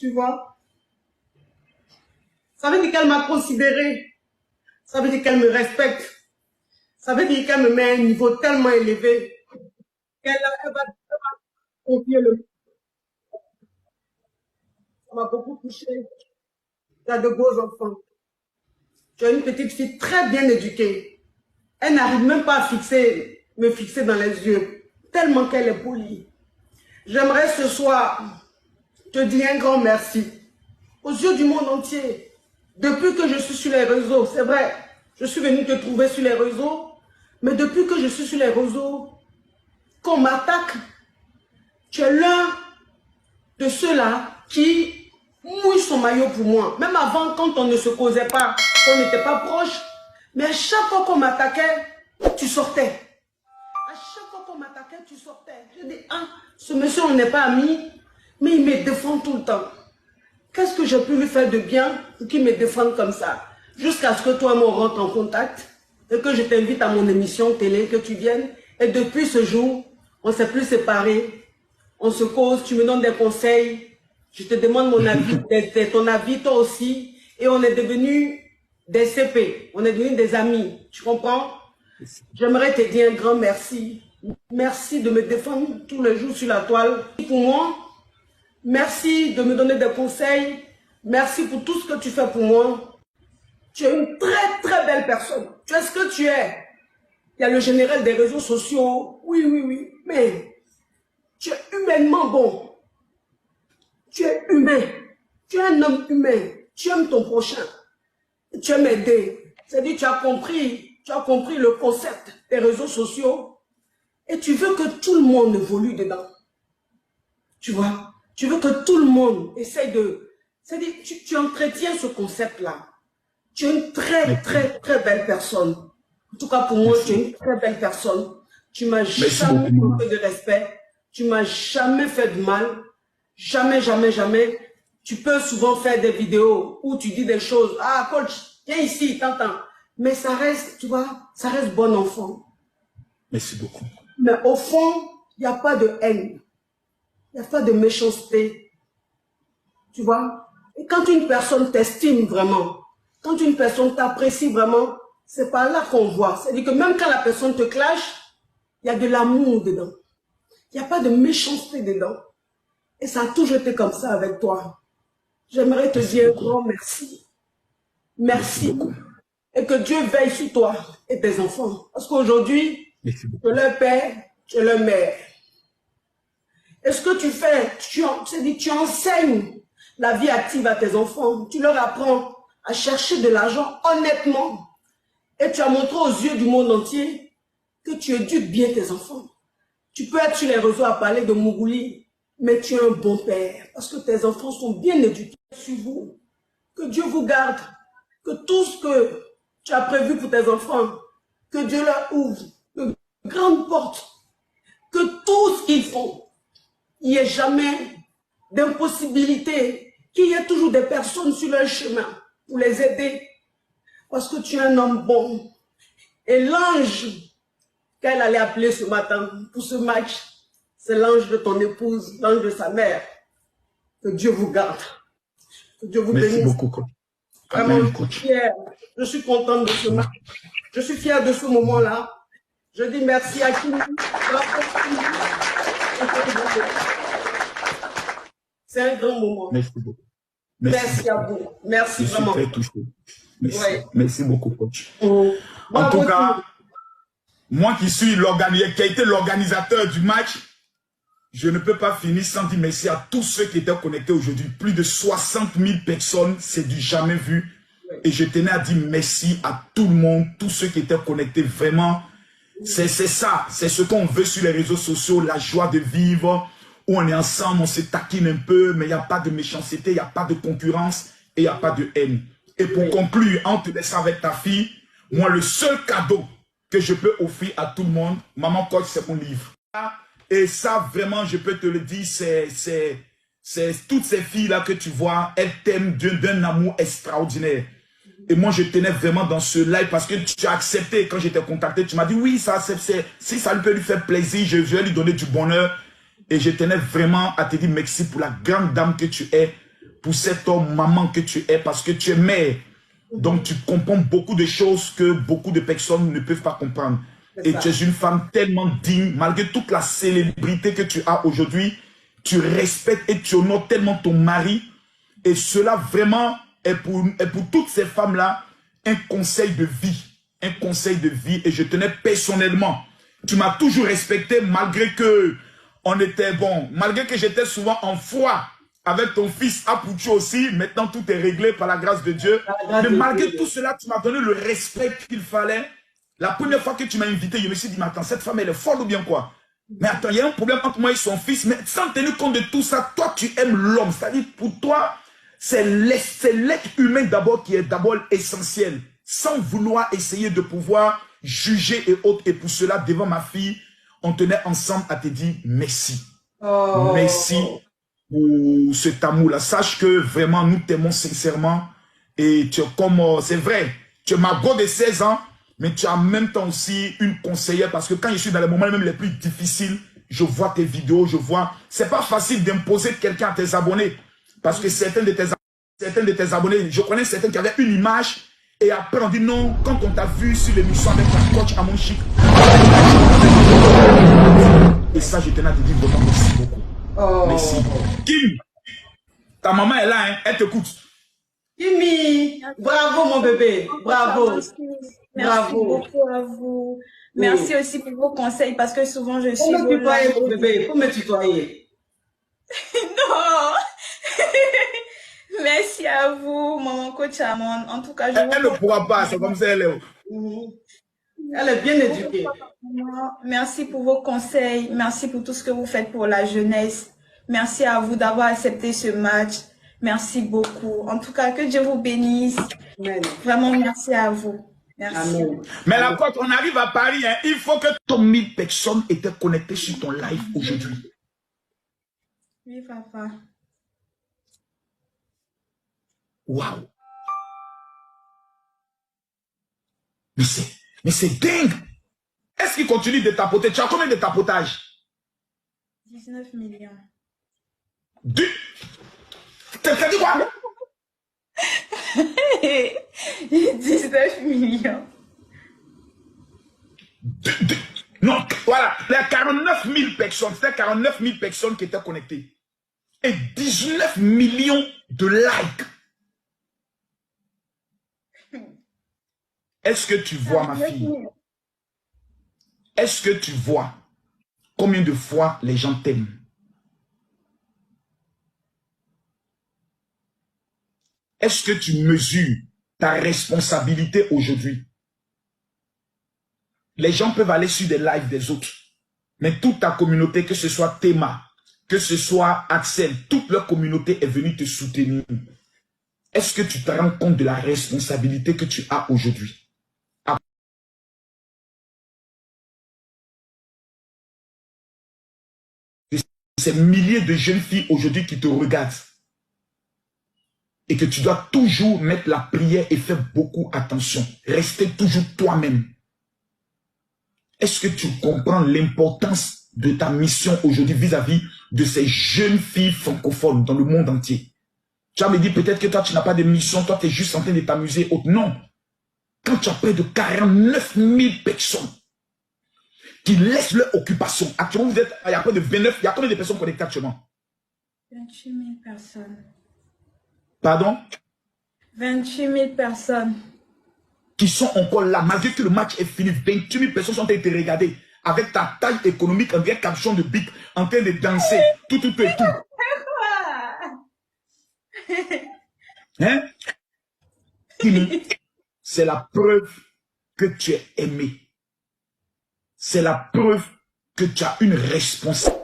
Tu vois? Ça veut dire qu'elle m'a considérée. Ça veut dire qu'elle me respecte. Ça veut dire qu'elle me met à un niveau tellement élevé qu'elle va confier le... Ça m'a beaucoup touché. Tu as de beaux enfants. Tu as une petite fille très bien éduquée. Elle n'arrive même pas à me fixer dans les yeux, tellement qu'elle est polie. J'aimerais ce soir te dire un grand merci aux yeux du monde entier. Depuis que je suis sur les réseaux, c'est vrai, je suis venue te trouver sur les réseaux, mais depuis que je suis sur les réseaux, qu'on m'attaque, tu es l'un de ceux-là qui mouille son maillot pour moi. Même avant, quand on ne se causait pas, on n'était pas proche, mais à chaque fois qu'on m'attaquait, tu sortais. À chaque fois qu'on m'attaquait, tu sortais. Je dis, ah, ce monsieur, on n'est pas amis, mais il me défend tout le temps. Qu'est-ce que j'ai pu lui faire de bien pour qu'il me défende comme ça? Jusqu'à ce que toi et moi on rentre en contact et que je t'invite à mon émission télé, que tu viennes. Et depuis ce jour, on ne s'est plus séparés. On se cause, tu me donnes des conseils. Je te demande mon avis, ton avis, toi aussi. Et on est devenus des CP. On est devenus des amis. Tu comprends? J'aimerais te dire un grand merci. Merci de me défendre tous les jours sur la toile. Pour moi, merci de me donner des conseils. Merci pour tout ce que tu fais pour moi. Tu es une très très belle personne. Tu es ce que tu es. Il y a le général des réseaux sociaux. Oui, oui, oui. Mais tu es humainement bon. Tu es humain. Tu es un homme humain. Tu aimes ton prochain. Tu aimes aider. C'est-à-dire tu as compris le concept des réseaux sociaux. Et tu veux que tout le monde évolue dedans. Tu vois? Tu veux que tout le monde essaye de... C'est-à-dire, tu entretiens ce concept-là. Tu es une très, très, très belle personne. En tout cas, pour moi, tu es une très belle personne. Tu m'as jamais manqué de respect. Tu m'as jamais fait de mal. Jamais, jamais, jamais. Tu peux souvent faire des vidéos où tu dis des choses. Ah, coach, viens ici, t'entends. Mais ça reste, tu vois, ça reste bon enfant. Merci beaucoup. Mais au fond, il n'y a pas de haine. Il n'y a pas de méchanceté. Tu vois? Et quand une personne t'estime vraiment, quand une personne t'apprécie vraiment, c'est par là qu'on voit. C'est-à-dire que même quand la personne te clash, il y a de l'amour dedans. Il n'y a pas de méchanceté dedans. Et ça a toujours été comme ça avec toi. J'aimerais te dire un grand merci. Merci. Et que Dieu veille sur toi et tes enfants. Parce qu'aujourd'hui, tu es leur père, tu es leur mère. Et ce que tu fais, tu enseignes la vie active à tes enfants. Tu leur apprends à chercher de l'argent honnêtement. Et tu as montré aux yeux du monde entier que tu éduques bien tes enfants. Tu peux être sur les réseaux à parler de Mougouli, mais tu es un bon père. Parce que tes enfants sont bien éduqués sur vous. Que Dieu vous garde. Que tout ce que tu as prévu pour tes enfants, que Dieu leur ouvre de grandes portes. Que tout ce qu'ils font, il n'y ait jamais d'impossibilité, qu'il y ait toujours des personnes sur leur chemin pour les aider. Parce que tu es un homme bon. Et l'ange qu'elle allait appeler ce matin pour ce match, c'est l'ange de ton épouse, l'ange de sa mère. Que Dieu vous garde. Que Dieu vous bénisse. Merci beaucoup, coach. Vraiment, je suis fière. Je suis contente de ce match. Je suis fière de ce moment-là. Je dis merci à Kimi. C'est un grand moment. Merci beaucoup. Merci à vous. Merci vraiment. Je suis très touché. Merci. Ouais. Merci beaucoup, coach. En tout cas, moi qui ai été l'organisateur du match, je ne peux pas finir sans dire merci à tous ceux qui étaient connectés aujourd'hui. Plus de 60 000 personnes, c'est du jamais vu. Et je tenais à dire merci à tout le monde, tous ceux qui étaient connectés. Vraiment, c'est ça. C'est ce qu'on veut sur les réseaux sociaux, la joie de vivre, où on est ensemble, on se taquine un peu, mais il n'y a pas de méchanceté, il n'y a pas de concurrence et il n'y a pas de haine. Et pour conclure, en te laissant avec ta fille, moi, le seul cadeau que je peux offrir à tout le monde, Maman Coach, c'est mon livre. Et ça, vraiment, je peux te le dire, c'est toutes ces filles-là que tu vois, elles t'aiment d'un amour extraordinaire. Et moi, je tenais vraiment dans ce live parce que tu as accepté, quand je t'ai contacté, tu m'as dit, oui, si ça peut lui faire plaisir, je vais lui donner du bonheur. Et je tenais vraiment à te dire merci pour la grande dame que tu es, pour cette maman que tu es parce que tu es mère. Donc, tu comprends beaucoup de choses que beaucoup de personnes ne peuvent pas comprendre. Et tu es une femme tellement digne, malgré toute la célébrité que tu as aujourd'hui, tu respectes et tu honores tellement ton mari. Et cela vraiment est pour toutes ces femmes-là un conseil de vie. Un conseil de vie. Et je tenais personnellement, tu m'as toujours respecté malgré que on était bon, malgré que j'étais souvent en foi avec ton fils Apoucho aussi. Maintenant, tout est réglé par la grâce de Dieu. Mais malgré tout cela, tu m'as donné le respect qu'il fallait. La première fois que tu m'as invité, je me suis dit, mais attends, cette femme, elle est folle ou bien quoi? Mais attends, il y a un problème entre moi et son fils. Mais sans tenir compte de tout ça, toi, tu aimes l'homme. C'est-à-dire, pour toi, c'est l'être humain d'abord qui est d'abord essentiel. Sans vouloir essayer de pouvoir juger et autres. Et pour cela, devant ma fille, on tenait ensemble à te dire merci. Oh. Merci pour cet amour-là. Sache que vraiment, nous t'aimons sincèrement. Et tu es comme, c'est vrai, tu es ma go de 16 ans, mais tu as en même temps aussi une conseillère. Parce que quand je suis dans les moments même les plus difficiles, je vois tes vidéos, je vois. C'est pas facile d'imposer quelqu'un à tes abonnés. Parce que certains de tes abonnés, je connais certains qui avaient une image. Et après, on dit non, quand on t'a vu sur l'émission avec la coach à mon chic. Et ça, je tenais à te dire vraiment merci beaucoup. Oh. Merci. Kim, ta maman est là, hein, elle t'écoute. Kimi, bravo mon bébé, bravo. Merci beaucoup à vous. Merci aussi pour vos conseils parce que souvent je suis... Faut me tutoyer mon bébé, faut me tutoyer. Non. Merci à vous, maman coach Amon. En tout cas, elle ne pourra pas, c'est comme ça elle est. Elle est bien éduquée. Merci pour vos conseils. Merci pour tout ce que vous faites pour la jeunesse. Merci à vous d'avoir accepté ce match. Merci beaucoup. En tout cas, que Dieu vous bénisse. Amen. Vraiment, merci à vous. Merci. Amen. Mais la côte, on arrive à Paris. Hein, il faut que 1000 personnes étaient connectées sur ton live aujourd'hui. Oui, papa. Waouh. Mais c'est dingue. Est-ce qu'il continue de tapoter? Tu as combien de tapotages? 19 millions. T'as dit quoi? 19 millions. Non, voilà. Il y a 49 000 personnes. C'était 49 000 personnes qui étaient connectées. Et 19 millions de likes. Est-ce que tu vois, ma fille? Est-ce que tu vois combien de fois les gens t'aiment? Est-ce que tu mesures ta responsabilité aujourd'hui? Les gens peuvent aller sur des lives des autres, mais toute ta communauté, que ce soit Théma, que ce soit Axel, toute leur communauté est venue te soutenir. Est-ce que tu te rends compte de la responsabilité que tu as aujourd'hui? Ces milliers de jeunes filles aujourd'hui qui te regardent. Et que tu dois toujours mettre la prière et faire beaucoup attention. Rester toujours toi-même. Est-ce que tu comprends l'importance de ta mission aujourd'hui vis-à-vis de ces jeunes filles francophones dans le monde entier? Tu vas me dire peut-être que toi tu n'as pas de mission, toi tu es juste en train de t'amuser. Non. Quand tu as près de 49 000 personnes qui laissent leur occupation. Actuellement, vous êtes, il y a près de 29, il y a combien de personnes connectées actuellement? 28 000 personnes. Pardon? 28 000 personnes. Qui sont encore là, malgré que le match est fini. 28 000 personnes sont en train de te regarder avec ta taille économique, en vrai caption de bic, en train de danser, tout et tout. Hein? C'est la preuve que tu es aimé. C'est la preuve que tu as une responsabilité.